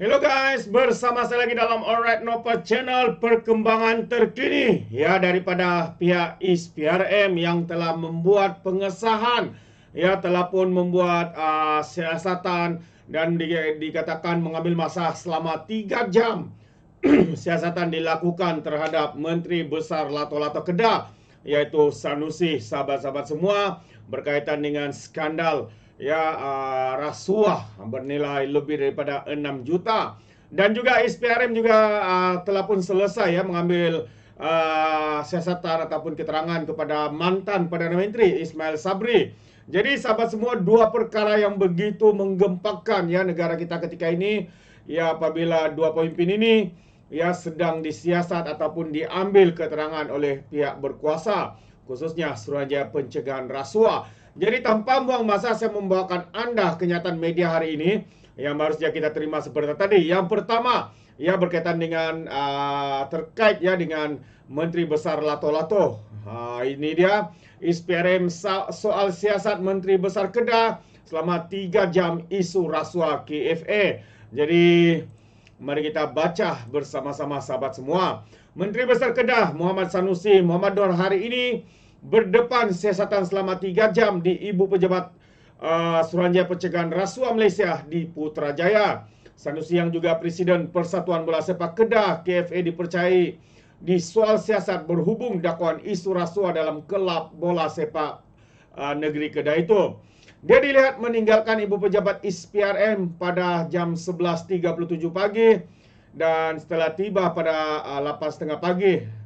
Hello guys, bersama saya lagi dalam Alright Nova Channel. Perkembangan terkini ya daripada pihak ISPRM yang telah membuat pengesahan, ya telah pun membuat siasatan dan dikatakan mengambil masa selama 3 jam. Siasatan dilakukan terhadap Menteri Besar Lato-Lato Kedah, yaitu Sanusi. Sahabat-sahabat semua, berkaitan dengan skandal rasuah bernilai lebih daripada 6 juta. Dan juga SPRM juga telah pun selesai mengambil siasatan ataupun keterangan kepada mantan Perdana Menteri Ismail Sabri. Jadi sahabat semua, dua perkara yang begitu menggempakan negara kita ketika ini, apabila dua pemimpin ini sedang disiasat ataupun diambil keterangan oleh pihak berkuasa, khususnya Suruhanjaya Pencegahan Rasuah. Jadi tanpa buang masa, saya membawakan Anda kenyataan media hari ini yang baru saja kita terima seperti tadi. Yang pertama, berkaitan dengan terkait dengan Menteri Besar Lato-Lato. Ini dia ISPRM soal siasat Menteri Besar Kedah selama 3 jam isu rasuah KFA. Jadi mari kita baca bersama-sama sahabat semua. Menteri Besar Kedah Muhammad Sanusi Muhammad Nur hari ini berdepan siasatan selama 3 jam di Ibu Pejabat Suruhanjaya Pencegahan Rasuah Malaysia di Putrajaya. Sanusi yang juga Presiden Persatuan Bola Sepak Kedah KFA dipercayai di soal siasat berhubung dakwaan isu rasuah dalam kelab bola sepak negeri Kedah itu. Dia dilihat meninggalkan Ibu Pejabat ISPRM pada jam 11.37 pagi dan setelah tiba pada 8.30 pagi.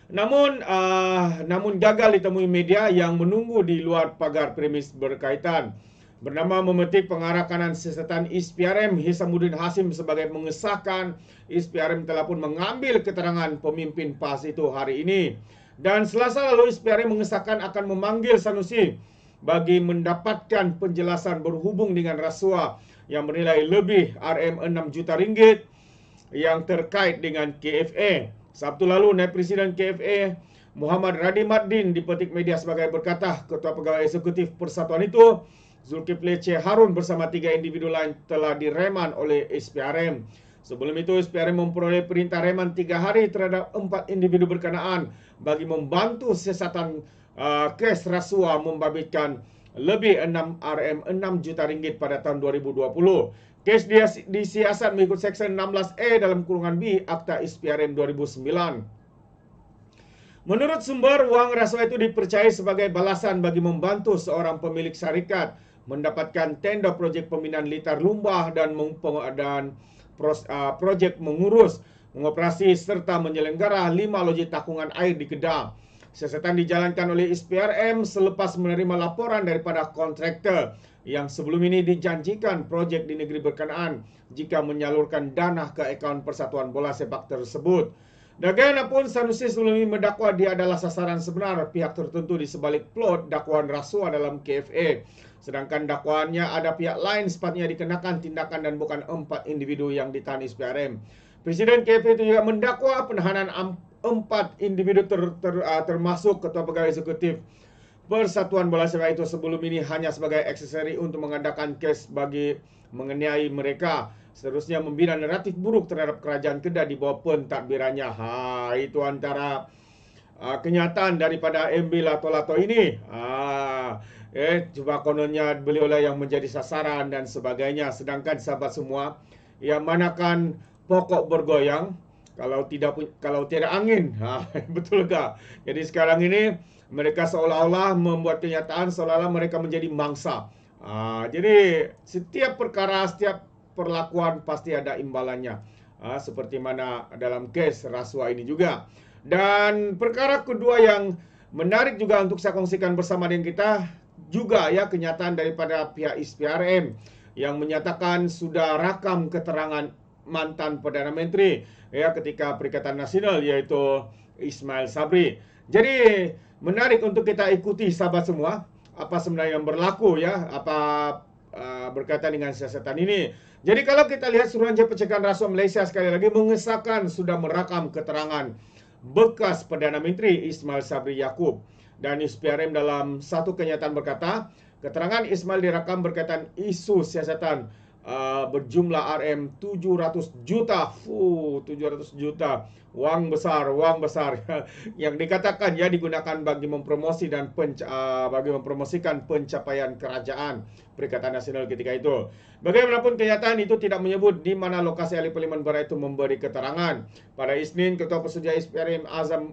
Namun gagal ditemui media yang menunggu di luar pagar premis berkaitan. Bernama memetik pengarah kanan siasatan ISPRM Hisamuddin Hasim sebagai mengesahkan ISPRM telah pun mengambil keterangan pemimpin PAS itu hari ini. Dan Selasa lalu ISPRM mengesahkan akan memanggil Sanusi bagi mendapatkan penjelasan berhubung dengan rasuah yang bernilai lebih RM6 juta ringgit yang terkait dengan KFA. Sabtu lalu, Naib Presiden KFA Muhammad Radhi Maddin dipetik media sebagai berkata Ketua Pegawai Eksekutif Persatuan itu, Zulkifli C. Harun bersama 3 individu lain telah direman oleh ISPRM. Sebelum itu, ISPRM memperoleh perintah reman 3 hari terhadap 4 individu berkenaan bagi membantu siasatan kes rasuah membabitkan lebih RM6 juta ringgit pada tahun 2020. Kes disiasat mengikut Seksyen 16E dalam kurungan B Akta ISPRM 2009. Menurut sumber, wang rasuah itu dipercayai sebagai balasan bagi membantu seorang pemilik syarikat mendapatkan tender projek pembinaan litar lumbah dan projek mengurus, mengoperasi serta menyelenggara 5 loji takungan air di Kedah. Siasatan dijalankan oleh ISPRM selepas menerima laporan daripada kontraktor yang sebelum ini dijanjikan projek di negeri berkenaan jika menyalurkan dana ke akaun Persatuan Bola Sepak tersebut. Bagaimanapun, Sanusi sebelum ini mendakwa dia adalah sasaran sebenar pihak tertentu di sebalik plot dakwaan rasuah dalam KFA. Sedangkan dakwaannya ada pihak lain sepatutnya dikenakan tindakan dan bukan 4 individu yang ditahan ISPRM. Presiden KFA itu juga mendakwa penahanan 4 individu termasuk Ketua Pegawai Eksekutif Persatuan Bola Sepak itu sebelum ini hanya sebagai aksesori untuk mengadakan kes bagi menganiaya mereka. Seterusnya membina naratif buruk terhadap kerajaan Kedah di bawah pentadbirannya. Itu antara kenyataan daripada MB Lato-Lato ini. Coba kononnya beliaulah yang menjadi sasaran dan sebagainya. Sedangkan sahabat semua, yang manakan pokok bergoyang kalau tiada angin. Betul tak? Jadi sekarang ini mereka seolah-olah membuat kenyataan seolah-olah mereka menjadi mangsa. Jadi setiap perkara, setiap perlakuan pasti ada imbalannya. Seperti mana dalam kes rasuah ini juga. Dan perkara kedua yang menarik juga untuk saya kongsikan bersama dengan kita juga kenyataan daripada pihak ISPRM yang menyatakan sudah rakam keterangan mantan Perdana Menteri ketika Perikatan Nasional, yaitu Ismail Sabri. Jadi menarik untuk kita ikuti sahabat semua apa sebenarnya yang berlaku berkaitan dengan siasatan ini. Jadi kalau kita lihat Suruhanjaya Pencegahan Rasuah Malaysia sekali lagi mengesahkan sudah merakam keterangan bekas Perdana Menteri Ismail Sabri Yaakob. Dan ISPRM dalam satu kenyataan berkata, keterangan Ismail direkam berkaitan isu siasatan berjumlah RM700 juta. 700 juta. Wang besar yang dikatakan ya digunakan bagi mempromosi dan bagi mempromosikan pencapaian kerajaan Perikatan Nasional ketika itu. Bagaimanapun kenyataan itu tidak menyebut di mana lokasi ahli Parlimen Barat itu memberi keterangan. Pada Isnin, Ketua Pesuja ISPRM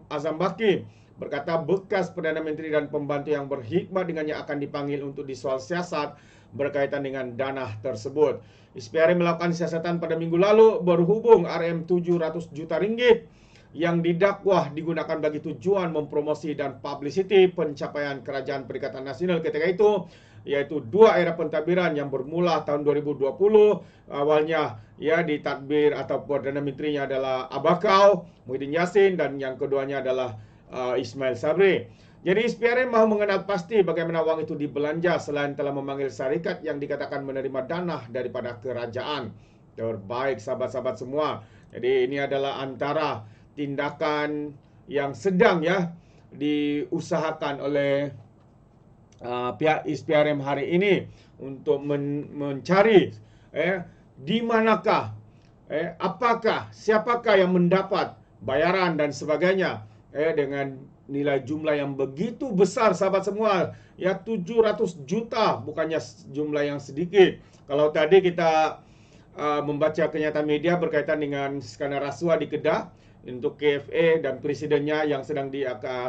Azam Baki berkata bekas Perdana Menteri dan pembantu yang berhikmat dengannya akan dipanggil untuk disoal siasat berkaitan dengan dana tersebut. ISPRM melakukan siasatan pada minggu lalu berhubung RM700 juta ringgit yang didakwah digunakan bagi tujuan mempromosi dan publicity pencapaian kerajaan Perikatan Nasional ketika itu, yaitu 2 era pentadbiran yang bermula tahun 2020. Awalnya ya ditadbir atau Perdana Menterinya adalah Abakau Muhyiddin Yassin dan yang keduanya adalah Ismail Sabri. Jadi ISPRM mahu mengenal pasti bagaimana wang itu dibelanja selain telah memanggil syarikat yang dikatakan menerima dana daripada kerajaan. Terbaik sahabat-sahabat semua. Jadi ini adalah antara tindakan yang sedang ya diusahakan oleh pihak ISPRM hari ini untuk mencari di manakah, apakah, siapakah yang mendapat bayaran dan sebagainya dengan nilai jumlah yang begitu besar sahabat semua. Ya 700 juta bukannya jumlah yang sedikit. Kalau tadi kita membaca kenyataan media berkaitan dengan skandal rasuah di Kedah untuk KFA dan presidennya yang sedang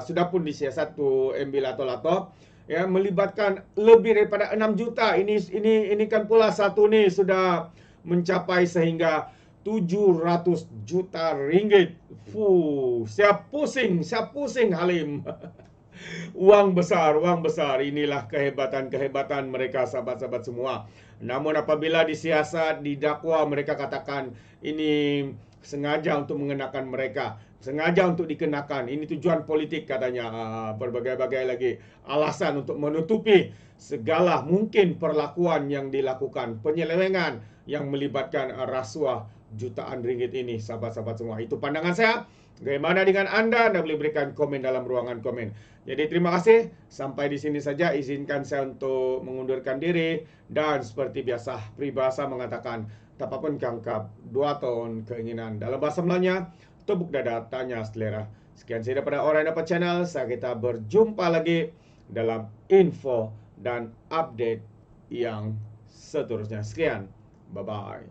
sudah pun disiasat tu ambil lato-lato ya melibatkan lebih daripada 6 juta. Ini kan pula satu ni sudah mencapai sehingga 700 juta ringgit. Siap pusing Halim. Uang besar. Inilah kehebatan mereka sahabat-sahabat semua. Namun apabila disiasat, didakwa, mereka katakan ini sengaja untuk mengenakan mereka. Sengaja untuk dikenakan. Ini tujuan politik katanya. Berbagai-bagai lagi alasan untuk menutupi segala mungkin perlakuan yang dilakukan. Penyelewengan yang melibatkan rasuah jutaan ringgit ini sahabat-sahabat semua. Itu pandangan saya. Bagaimana dengan Anda? Anda boleh berikan komen dalam ruangan komen. Jadi terima kasih. Sampai di sini saja. Izinkan saya untuk mengundurkan diri. Dan seperti biasa, peribahasa mengatakan tapapun kangkap 2 tahun keinginan. Dalam bahasa Melayunya, tepuk dada tanya selera. Sekian saya daripada Alright Napa Channel. Saya kita berjumpa lagi dalam info dan update yang seterusnya. Sekian. Bye-bye.